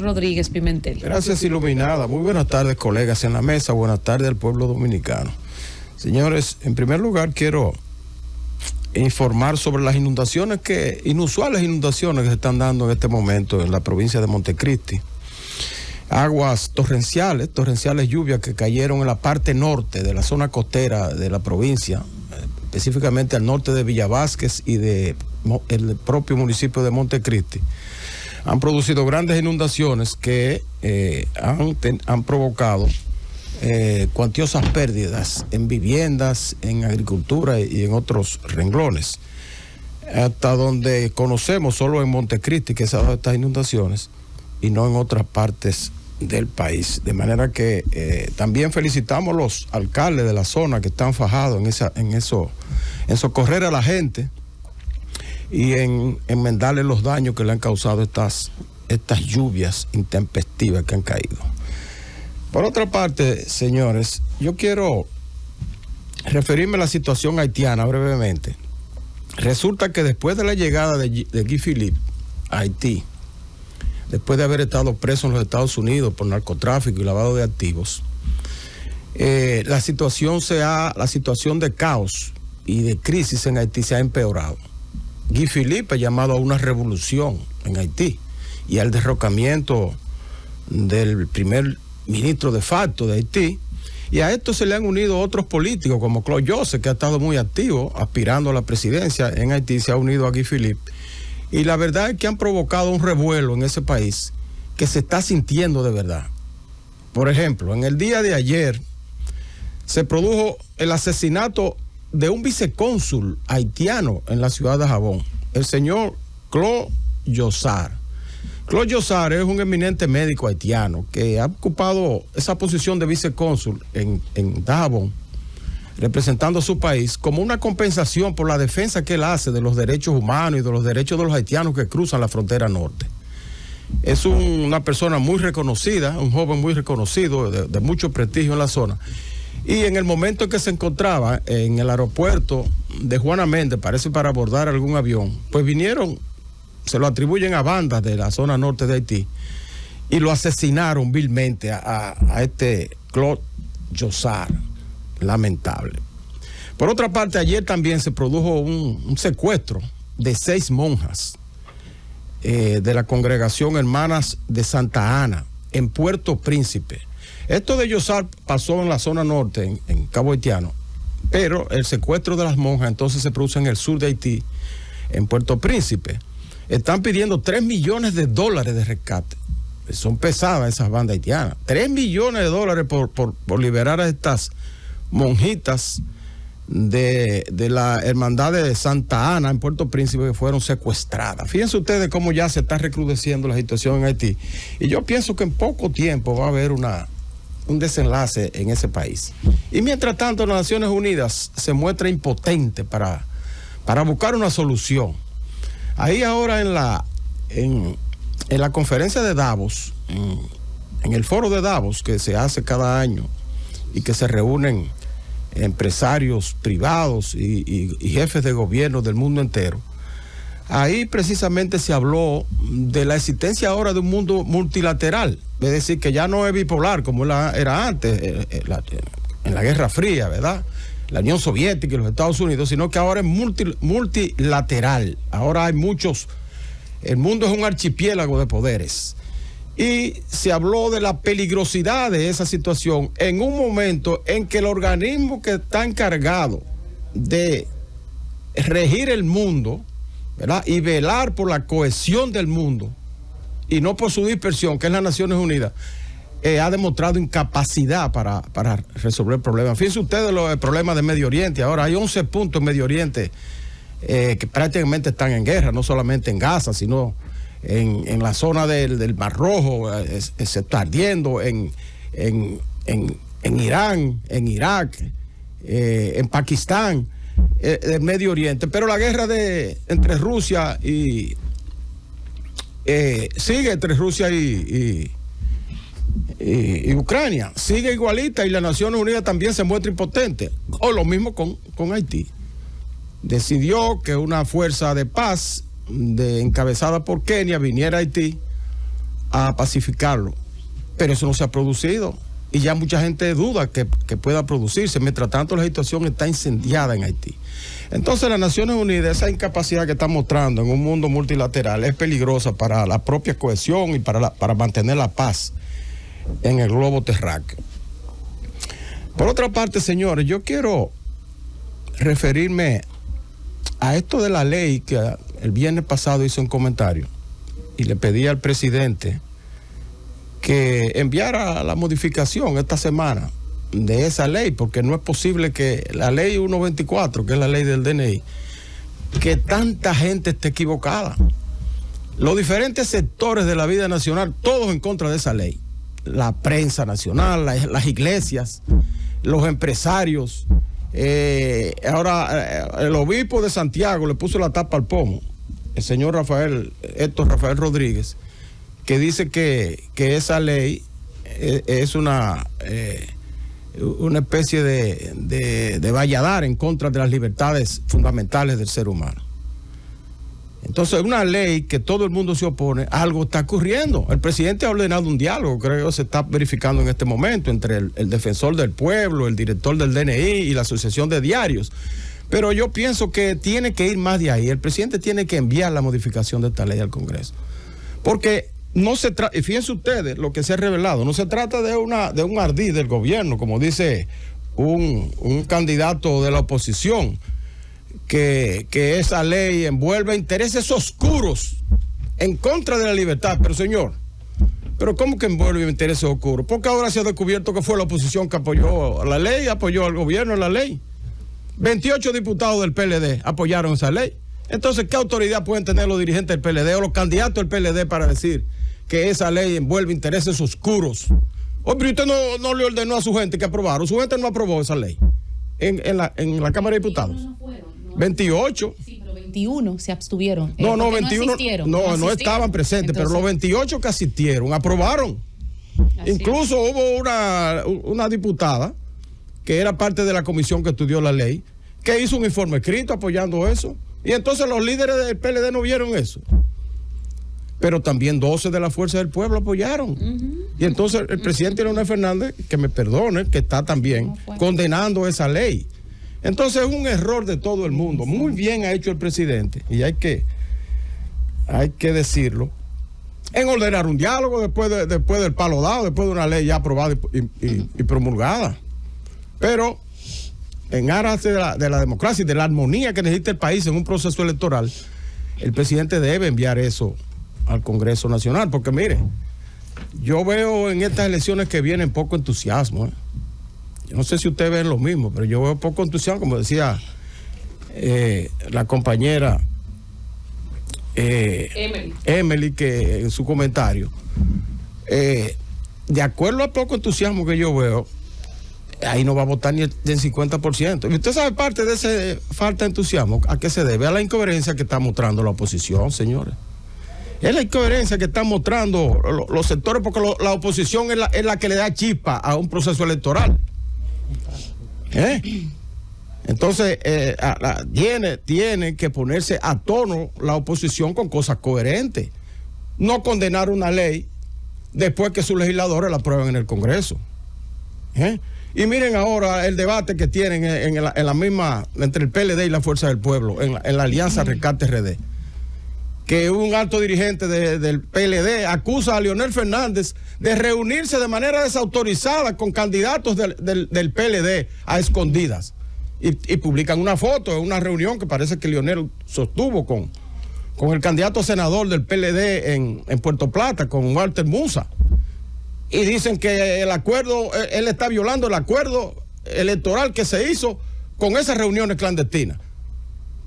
Rodríguez Pimentel. Gracias, Iluminada. Muy buenas tardes, colegas en la mesa. Buenas tardes al pueblo dominicano. Señores, en primer lugar quiero informar sobre las inusuales inundaciones que se están dando en este momento en la provincia de Montecristi. Aguas torrenciales lluvias que cayeron en la parte norte de la zona costera de la provincia, específicamente al norte de Villavásquez y del propio municipio de Montecristi, han producido grandes inundaciones que han provocado cuantiosas pérdidas en viviendas, en agricultura y en otros renglones. Hasta donde conocemos, solo en Montecristi que se han dado estas inundaciones y no en otras partes del país. De manera que también felicitamos a los alcaldes de la zona que están fajados en socorrer a la gente y en enmendarle los daños que le han causado estas lluvias intempestivas que han caído. Por otra parte, señores, yo quiero referirme a la situación haitiana brevemente. Resulta que después de la llegada de Guy Philippe a Haití, después de haber estado preso en los Estados Unidos por narcotráfico y lavado de activos, la situación de caos y de crisis en Haití se ha empeorado. Guy Philippe ha llamado a una revolución en Haití y al derrocamiento del primer ministro de facto de Haití, y a esto se le han unido otros políticos como Claude Joseph, que ha estado muy activo aspirando a la presidencia en Haití, se ha unido a Guy Philippe, y la verdad es que han provocado un revuelo en ese país que se está sintiendo de verdad. Por ejemplo, en el día de ayer se produjo el asesinato de un vicecónsul haitiano en la ciudad de Jabón, el señor Claude Joseph. Claude Joseph es un eminente médico haitiano que ha ocupado esa posición de vicecónsul en Dajabón, representando a su país como una compensación por la defensa que él hace de los derechos humanos y de los derechos de los haitianos que cruzan la frontera norte. Es una persona muy reconocida, un joven muy reconocido, de mucho prestigio en la zona. Y en el momento en que se encontraba en el aeropuerto de Juana Méndez, parece para abordar algún avión, pues vinieron, se lo atribuyen a bandas de la zona norte de Haití y lo asesinaron vilmente a este Claude Joseph. Lamentable. Por otra parte, ayer también se produjo un secuestro de 6 monjas de la congregación Hermanas de Santa Ana en Puerto Príncipe. Esto de Joseph pasó en la zona norte, en Cabo Haitiano, pero el secuestro de las monjas entonces se produce en el sur de Haití, en Puerto Príncipe. Están pidiendo $3 millones de rescate. Son pesadas esas bandas haitianas. $3 millones por liberar a estas monjitas de la hermandad de Santa Ana en Puerto Príncipe que fueron secuestradas. Fíjense ustedes cómo ya se está recrudeciendo la situación en Haití. Y yo pienso que en poco tiempo va a haber un desenlace en ese país. Y mientras tanto, las Naciones Unidas se muestra impotente para buscar una solución. Ahí ahora en la conferencia de Davos, en el foro de Davos que se hace cada año y que se reúnen empresarios privados y jefes de gobierno del mundo entero, ahí precisamente se habló de la existencia ahora de un mundo multilateral, es decir, que ya no es bipolar como era antes, en la Guerra Fría, ¿verdad?, la Unión Soviética y los Estados Unidos, sino que ahora es multilateral. Ahora hay el mundo es un archipiélago de poderes. Y se habló de la peligrosidad de esa situación en un momento en que el organismo que está encargado de regir el mundo, ¿verdad?, y velar por la cohesión del mundo y no por su dispersión, que es las Naciones Unidas, ha demostrado incapacidad para resolver problemas. Fíjense ustedes los problemas de Medio Oriente. Ahora hay 11 puntos en Medio Oriente que prácticamente están en guerra, no solamente en Gaza, sino en la zona del Mar Rojo, se está ardiendo, en Irán, en Irak, en Pakistán, el Medio Oriente. Pero la guerra entre Rusia y sigue entre Rusia y Ucrania, sigue igualita, y las Naciones Unidas también se muestra impotente. O lo mismo con Haití. Decidió que una fuerza de paz encabezada por Kenia viniera a Haití a pacificarlo, pero eso no se ha producido y ya mucha gente duda que pueda producirse. Mientras tanto, la situación está incendiada en Haití. Entonces, las Naciones Unidas, esa incapacidad que está mostrando en un mundo multilateral es peligrosa para la propia cohesión y para mantener la paz en el globo terráqueo. Por otra parte, señores, yo quiero referirme a esto de la ley que el viernes pasado hice un comentario y le pedí al presidente que enviara la modificación esta semana de esa ley, porque no es posible que la ley 124, que es la ley del DNI, que tanta gente esté equivocada. Los diferentes sectores de la vida nacional, todos en contra de esa ley. La prensa nacional, las iglesias, los empresarios. Ahora el obispo de Santiago le puso la tapa al pomo, el señor Héctor Rafael Rodríguez, que dice que esa ley es una especie de valladar en contra de las libertades fundamentales del ser humano. Entonces, una ley que todo el mundo se opone, algo está ocurriendo. El presidente ha ordenado un diálogo, creo que se está verificando en este momento, entre el defensor del pueblo, el director del DNI y la Asociación de Diarios. Pero yo pienso que tiene que ir más de ahí. El presidente tiene que enviar la modificación de esta ley al Congreso. Porque no se trata, y fíjense ustedes lo que se ha revelado, no se trata de un ardid del gobierno, como dice un candidato de la oposición, que esa ley envuelve intereses oscuros en contra de la libertad. Pero señor, ¿pero cómo que envuelve intereses oscuros? Porque ahora se ha descubierto que fue la oposición que apoyó la ley, apoyó al gobierno en la ley. 28 diputados del PLD apoyaron esa ley. Entonces, ¿qué autoridad pueden tener los dirigentes del PLD o los candidatos del PLD para decir que esa ley envuelve intereses oscuros? Hombre, usted no le ordenó a su gente que aprobaron. Su gente no aprobó esa ley en la Cámara de Diputados. 28. Sí, pero 21 se abstuvieron. No, 21 no estaban presentes. Entonces, pero los 28 que asistieron aprobaron. Incluso hubo una diputada que era parte de la comisión que estudió la ley, que hizo un informe escrito apoyando eso. Y entonces los líderes del PLD no vieron eso. Pero también 12 de la Fuerza del Pueblo apoyaron. Y entonces el presidente Leonel Fernández, que me perdone, que está también condenando esa ley. Entonces es un error de todo el mundo. Muy bien ha hecho el presidente, y hay que decirlo, en ordenar un diálogo después del palo dado, después de una ley ya aprobada y promulgada. Pero en aras de la democracia y de la armonía que necesita el país en un proceso electoral, el presidente debe enviar eso al Congreso Nacional, porque mire, yo veo en estas elecciones que vienen poco entusiasmo. Yo no sé si ustedes ven lo mismo, pero yo veo poco entusiasmo, como decía la compañera Emily, que en su comentario, de acuerdo al poco entusiasmo que yo veo, ahí no va a votar ni el 50%. Y usted sabe parte de esa falta de entusiasmo, ¿a qué se debe? A la incoherencia que está mostrando la oposición, señores. Es la incoherencia que están mostrando los sectores, porque la oposición es la que le da chispa a un proceso electoral. Entonces, tiene que ponerse a tono la oposición con cosas coherentes. No condenar una ley después que sus legisladores la aprueben en el Congreso. Y miren ahora el debate que tienen en la misma, entre el PLD y la Fuerza del Pueblo, en la alianza Rescate RD. Que un alto dirigente del PLD acusa a Leonel Fernández de reunirse de manera desautorizada con candidatos del PLD a escondidas. Y publican una foto de una reunión que parece que Leonel sostuvo con el candidato senador del PLD en Puerto Plata, con Walter Musa. Y dicen que el acuerdo, él está violando el acuerdo electoral que se hizo con esas reuniones clandestinas.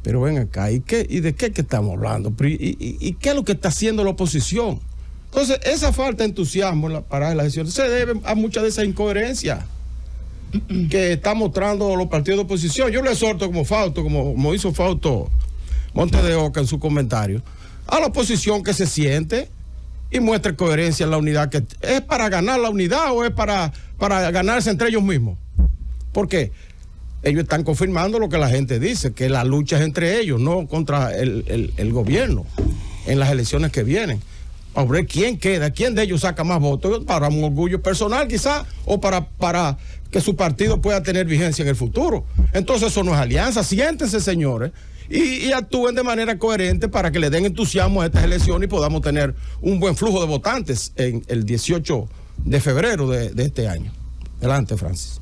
Pero ven acá, ¿y de qué que estamos hablando? ¿Y qué es lo que está haciendo la oposición? Entonces, esa falta de entusiasmo para las elecciones se debe a mucha de esa incoherencia que está mostrando los partidos de oposición. Yo le exhorto como hizo Fausto Montes de Oca en su comentario, a la oposición que se siente y muestre coherencia en la unidad. Que ¿es para ganar la unidad o es para ganarse entre ellos mismos? ¿Por qué? Ellos están confirmando lo que la gente dice, que la lucha es entre ellos, no contra el gobierno en las elecciones que vienen. a ver quién queda, quién de ellos saca más votos, para un orgullo personal quizá, o para que su partido pueda tener vigencia en el futuro. Entonces eso no es alianza. Siéntense, señores, y actúen de manera coherente para que le den entusiasmo a estas elecciones y podamos tener un buen flujo de votantes en el 18 de febrero de este año. Adelante, Francis.